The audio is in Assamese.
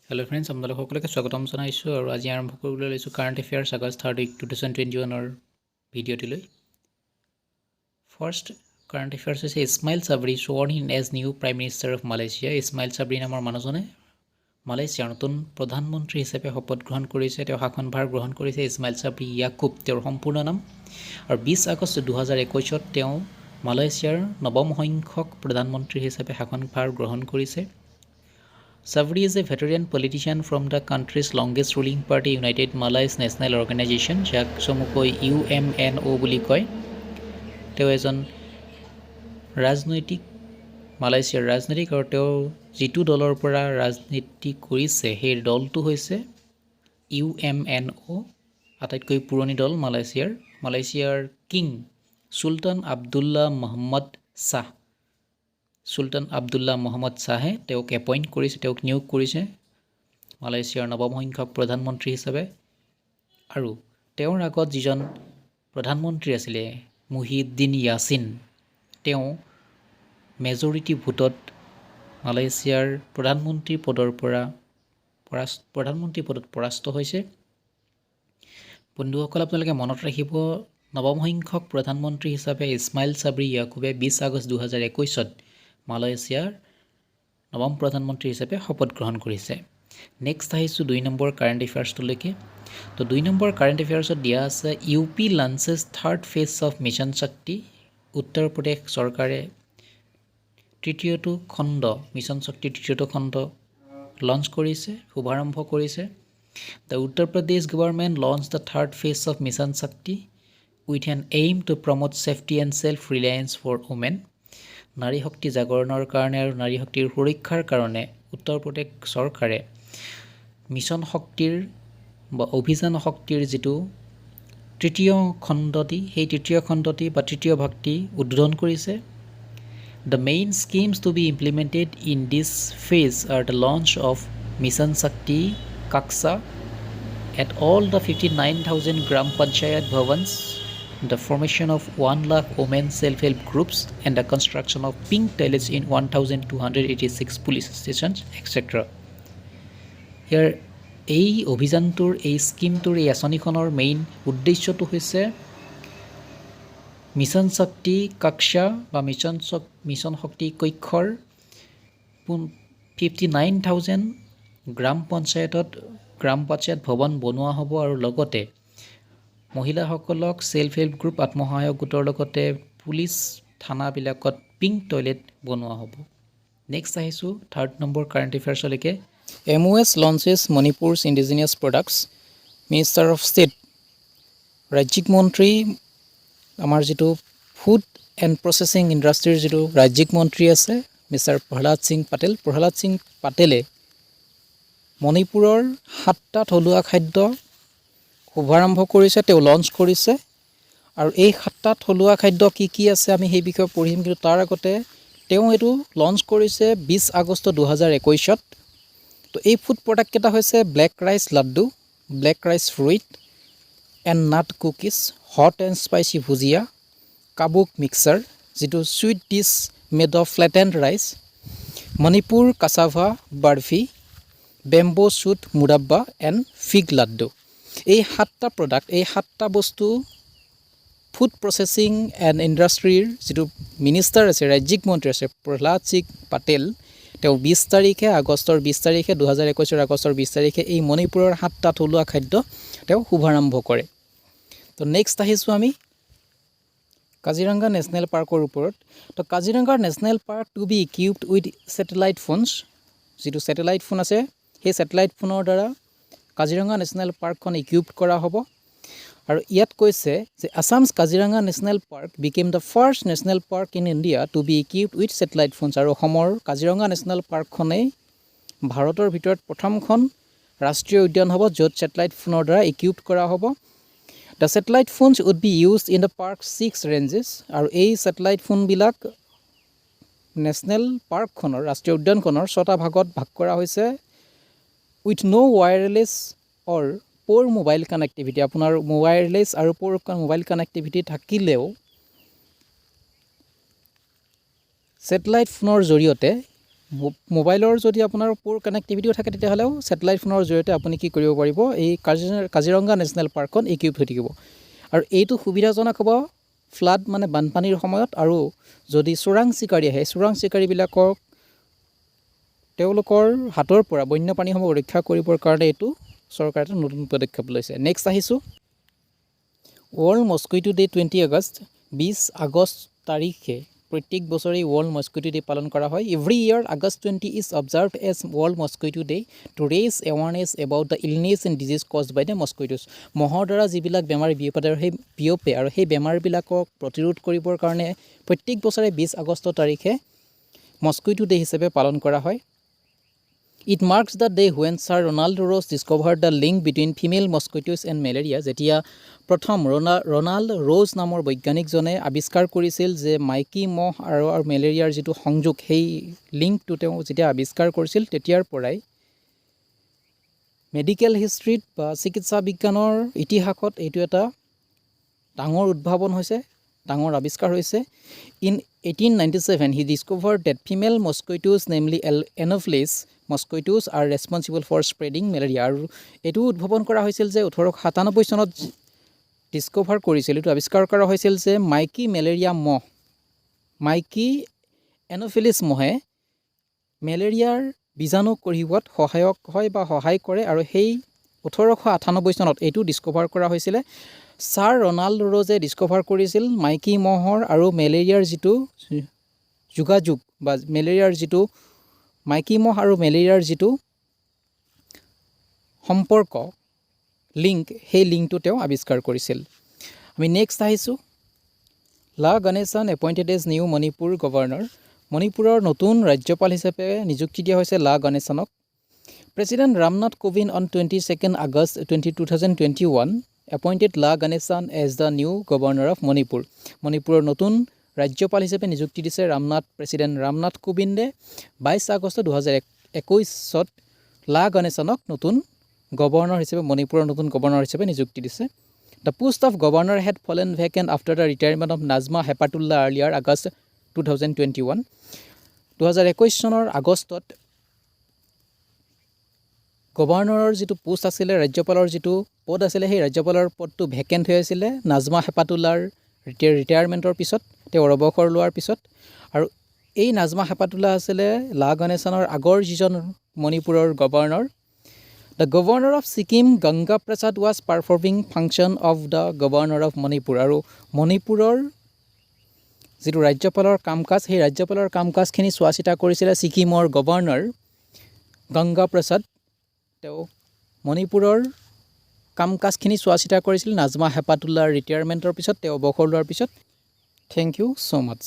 হেল্ল' ফ্ৰেণ্ডছ, আপোনালোক সকলোকে স্বাগতম জনাইছোঁ আৰু আজি আৰম্ভ কৰিবলৈ লৈছোঁ কাৰেণ্ট এফেয়াৰ্ছ আগষ্ট 30, 2021 ভিডিঅ'টিলৈ। ফাৰ্ষ্ট কাৰেণ্ট এফেয়াৰ্ছ হৈছে Ismail Sabri sworn in as new prime minister of Malaysia. Ismail Sabri নামৰ মানুহজনে মালয়েছিয়াৰ নতুন প্ৰধানমন্ত্ৰী হিচাপে শপত গ্ৰহণ কৰিছে। তেওঁ শাসনভাৰ গ্ৰহণ কৰিছে ইছমাইল চাবৰি য়াকুব তেওঁৰ সম্পূৰ্ণ নাম। আৰু 20 আগষ্ট 2021 তেওঁ মালয়েছিয়াৰ নৱম সংখ্যক প্ৰধানমন্ত্ৰী হিচাপে শাসনভাৰ গ্ৰহণ কৰিছে। Sabri is a veteran politician from the country's longest ruling party, United Malays National Organization, যাক চমুকৈ UMNO বুলি কয়। তেওঁ এজন ৰাজনৈতিক মালয়েছিয়াৰ ৰাজনীতিক আৰু তেওঁ যিটো দলৰ পৰা ৰাজনীতি কৰিছে সেই দলটো হৈছে UMNO, আটাইতকৈ পুৰণি দল মালয়েছিয়াৰ কিং চুলতান আব্দুল্লাহ মহম্মদ শ্বাহ। চুলতান আব্দুল্লাহ মহম্মদ শ্বাহে তেওঁক নিয়োগ কৰিছে মালয়েছিয়াৰ নৱম সংখ্যক প্ৰধানমন্ত্ৰী হিচাপে। আৰু তেওঁৰ আগত যিজন প্ৰধানমন্ত্ৰী আছিলে মুহিউদ্দিন ইয়াছিন, তেওঁ মেজৰিটি ভোটত মালয়েছিয়াৰ প্ৰধানমন্ত্ৰী পদত পৰাস্ত হৈছে। বন্ধুসকল, আপোনালোকে মনত ৰাখিব, নৱম সংখ্যক প্ৰধানমন্ত্ৰী হিচাপে ইছমাইল চাবৰি য়াকুবে 20 আগষ্ট 2021 মালয়েছিয়াৰ নৱম প্ৰধানমন্ত্ৰী হিচাপে শপত গ্ৰহণ কৰিছে। নেক্সট আহিছোঁ 2 নম্বৰ কাৰেণ্ট এফেয়াৰ্ছটোলৈকে। তো 2 নম্বৰ কাৰেণ্ট এফেয়াৰ্ছত দিয়া আছে UP লঞ্চেছ third phase of mission শক্তি। উত্তৰ প্ৰদেশ চৰকাৰে মিছন শক্তিৰ তৃতীয়টো খণ্ড লঞ্চ কৰিছে, শুভাৰম্ভ কৰিছে। The Uttar Pradesh government launched the third phase of Mission Shakti with an aim to promote safety and self-reliance for women. নাৰী শক্তি জাগৰণৰ কাৰণে আৰু নাৰী শক্তিৰ সুৰক্ষাৰ কাৰণে উত্তৰ প্ৰদেশ চৰকাৰে মিছন শক্তিৰ বা অভিযান শক্তিৰ যিটো তৃতীয় খণ্ডটি বা তৃতীয় ভাগটি উদ্বোধন কৰিছে। The main schemes to be implemented in this phase are the launch of Mission Shakti Kaksha at all the 59,000 Gram Panchayat Bhavans, the formation of 1 lakh women self-help groups, and the construction of pink toilets in 1,286 police stations, etc. ইয়াৰ এই অভিযানটোৰ এই স্কিমটোৰ এই আঁচনিখনৰ মেইন উদ্দেশ্যটো হৈছে মিছন শক্তি কাক্সা বা মিছন শক্তি কক্ষৰ 59,000 গ্ৰাম পঞ্চায়ত ভৱন বনোৱা হ'ব আৰু লগতে মহিলাসকলক ছেল্ফ হেল্প গ্ৰুপ আত্মসহায়ক গোটৰ লগতে পুলিচ থানাবিলাকত পিংক টয়লেট বনোৱা হ'ব। নেক্সট আহিছোঁ 3rd নম্বৰ কাৰেণ্ট এফেয়াৰ্ছলৈকে। MOS launches Manipur's indigenous products. Minister of state ৰাজ্যিক মন্ত্ৰী, আমাৰ যিটো ফুড এণ্ড প্ৰচেছিং ইণ্ডাষ্ট্ৰীৰ যিটো ৰাজ্যিক মন্ত্ৰী আছে মিষ্টাৰ প্ৰহ্লাদ সিং পাটেলে মণিপুৰৰ 7টা থলুৱা খাদ্য শুভাৰম্ভ কৰিছে, তেওঁ লঞ্চ কৰিছে। আৰু এই 7টা থলুৱা খাদ্য কি আছে আমি সেই বিষয়ে পঢ়িম, কিন্তু তাৰ আগতে তেওঁ এইটো লঞ্চ কৰিছে 20 আগষ্ট 2021। তো এই ফুড প্ৰডাক্টকেইটা হৈছে black rice laddu, black rice fruit and nut cookies, hot and spicy bhujia, kabok mixer যিটো sweet dish made of flattened rice, Manipur cassava barfi, bamboo shoot murabba and fig laddu. এই 7টা প্ৰডাক্ট, এই 7টা বস্তু ফুড প্ৰচেছিং এণ্ড ইণ্ডাষ্ট্ৰীৰ যিটো মিনিষ্টাৰ আছে, ৰাজ্যিক মন্ত্ৰী আছে প্ৰহ্লাদ সিং পাটেল, তেওঁ 20 আগষ্টৰ 2021 এই মণিপুৰৰ 7টা থলুৱা খাদ্য তেওঁ শুভাৰম্ভ কৰে। তো নেক্সট আহিছোঁ আমি কাজিৰঙা নেশ্যনেল পাৰ্কৰ ওপৰত। তো Kaziranga national park to be equipped with satellite phones, যিটো ছেটেলাইট ফোন আছে সেই ছেটেলাইট ফোনৰ দ্বাৰা কাজিৰঙা নেশ্যনেল পাৰ্কখন ইকুইপড কৰা হ'ব। আৰু ইয়াত কৈছে যে Assam's Kaziranga national park became the first national park in India to be equipped with satellite phones. আৰু অসমৰ কাজিৰঙা নেশ্যনেল পাৰ্কখনেই ভাৰতৰ ভিতৰত প্ৰথমখন ৰাষ্ট্ৰীয় উদ্যান হ'ব য'ত ছেটেলাইট ফোনৰ দ্বাৰা ইকুইপড কৰা হ'ব। The satellite phones would be used in the park 6 ranges. আৰু এই ছেটেলাইট ফোনবিলাক নেশ্যনেল পাৰ্কখনৰ ৰাষ্ট্ৰীয় উদ্যানখনৰ 6টা ভাগত ভাগ কৰা হৈছে। With no' wireless or poor mobile connectivity, আপোনাৰ ৱায়াৰলেছ আৰু প'ৰ মোবাইল কানেক্টিভিটি থাকিলেও ছেটেলাইট ফোনৰ জৰিয়তে মোবাইলৰ যদি আপোনাৰ প'ৰ কানেক্টিভিটিও থাকে তেতিয়াহ'লেও ছেটেলাইট ফোনৰ জৰিয়তে আপুনি কি কৰিব পাৰিব, এই কাজিৰঙা নেশ্যনেল পাৰ্কখন ইকুইপ হৈ থাকিব। আৰু এইটো সুবিধাজনক হ'ব ফ্লাড মানে বানপানীৰ সময়ত, আৰু যদি চোৰাং চিকাৰী আহে, চোৰাং চিকাৰীবিলাকক তেওঁলোকৰ হাতৰ পৰা বন্যপ্ৰাণীসমূহ ৰক্ষা কৰিবৰ কাৰণে এইটো চৰকাৰে এটা নতুন পদক্ষেপ লৈছে। নেক্সট আহিছোঁ, world mosquito day 20 August, 20 August তাৰিখে প্ৰত্যেক বছৰে ৱৰ্ল্ড মস্কিটো ডে পালন কৰা হয়। Every year August 20 is observed as world mosquito day to raise awareness about the illness and disease caused by the mosquitoes. মহৰ দ্বাৰা যিবিলাক বেমাৰ বিয়পে আৰু সেই বেমাৰবিলাকক প্ৰতিৰোধ কৰিবৰ কাৰণে প্ৰত্যেক বছৰে 20 আগষ্ট তাৰিখে মস্কিটো ডে হিচাপে পালন কৰা হয়। It marks the day when Sir Ronald Ross discovered the link between female mosquitoes and malaria. যেতিয়া প্ৰথম ৰনাল্ড ৰ'জ নামৰ বৈজ্ঞানিকজনে আৱিষ্কাৰ কৰিছিল যে মাইকী মহ আৰু মেলেৰিয়াৰ যিটো সংযোগ, সেই লিংকটো তেওঁ যেতিয়া আৱিষ্কাৰ কৰিছিল, তেতিয়াৰ পৰাই মেডিকেল হিষ্ট্ৰীত বা চিকিৎসা বিজ্ঞানৰ ইতিহাসত এইটো এটা ডাঙৰ উদ্ভাৱন হৈছে, ডাঙৰ আৱিষ্কাৰ হৈছে। In 1897 he discovered that female mosquitoes, namely Anopheles mosquitoes, are responsible for spreading malaria. আৰু এইটো উদ্ভাৱন কৰা হৈছিল যে 1897 চনত ডিস্কভাৰ কৰিছিল, এইটো আৱিষ্কাৰ কৰা হৈছিল যে মাইকী মেলেৰিয়া মহ, মাইকী এন'ফিলিছ মহে মেলেৰিয়াৰ বীজাণু কঢ়িওৱাত সহায়ক হয় বা সহায় কৰে। আৰু সেই 1898 চনত এইটো ডিস্কভাৰ কৰা হৈছিলে। ছাৰ ৰনাল্ড ৰ'জে ডিস্কভাৰ কৰিছিল মাইকী মহৰ আৰু মেলেৰিয়াৰ যিটো যোগাযোগ বা মেলেৰিয়াৰ যিটো মাইকী মহ আৰু মেলেৰিয়াৰ যিটো সম্পৰ্ক, লিংক, সেই লিংকটো তেওঁ আৱিষ্কাৰ কৰিছিল। আমি নেক্সট আহিছোঁ, La Ganesan appointed as new Manipur governor. মণিপুৰৰ নতুন ৰাজ্যপাল হিচাপে নিযুক্তি দিয়া হৈছে লা গণেশনক। President Ramnath Kovind on 22 August 2021 appointed La Ganesan as the new governor of Manipur. মণিপুৰৰ নতুন ৰাজ্যপাল হিচাপে নিযুক্তি দিছে প্ৰেছিডেণ্ট ৰামনাথ কোবিন্দে। 22 আগষ্ট 2021 লা গণেশনক নতুন গভৰ্ণৰ হিচাপে, মণিপুৰৰ নতুন গভৰ্ণৰ হিচাপে নিযুক্তি দিছে। The post of governor had fallen vacant after the retirement of Najma Heptulla earlier August 2021। 2021 চনৰ আগষ্টত গভৰ্ণৰৰ যিটো পোষ্ট আছিলে, ৰাজ্যপালৰ যিটো পদ আছিলে, সেই ৰাজ্যপালৰ পদটো ভেকেণ্ট হৈ আছিলে নাজমা হেপাতুল্লাৰ ৰিটায়াৰমেণ্টৰ পিছত, তেওঁৰ অৱসৰ লোৱাৰ পিছত। আৰু এই নাজমা হেপাতুল্লা আছিলে লা গণেশনৰ আগৰ যিজন মণিপুৰৰ governor. The governor of Sikkim Ganga Prasad was performing function of the governor of Manipur. আৰু মণিপুৰৰ যিটো ৰাজ্যপালৰ কাম কাজ, সেই ৰাজ্যপালৰ কাম কাজখিনি চোৱা চিতা কৰিছিলে ছিকিমৰ গভৰ্ণৰ গংগা প্ৰসাদ। তেওঁ মণিপুৰৰ কাম কাজখিনি চোৱা চিতা কৰিছিল নাজমা হেপাতুল্লাৰ ৰিটায়াৰমেণ্টৰ পিছত, তেওঁ অৱসৰ লোৱাৰ পিছত। Thank you so' much.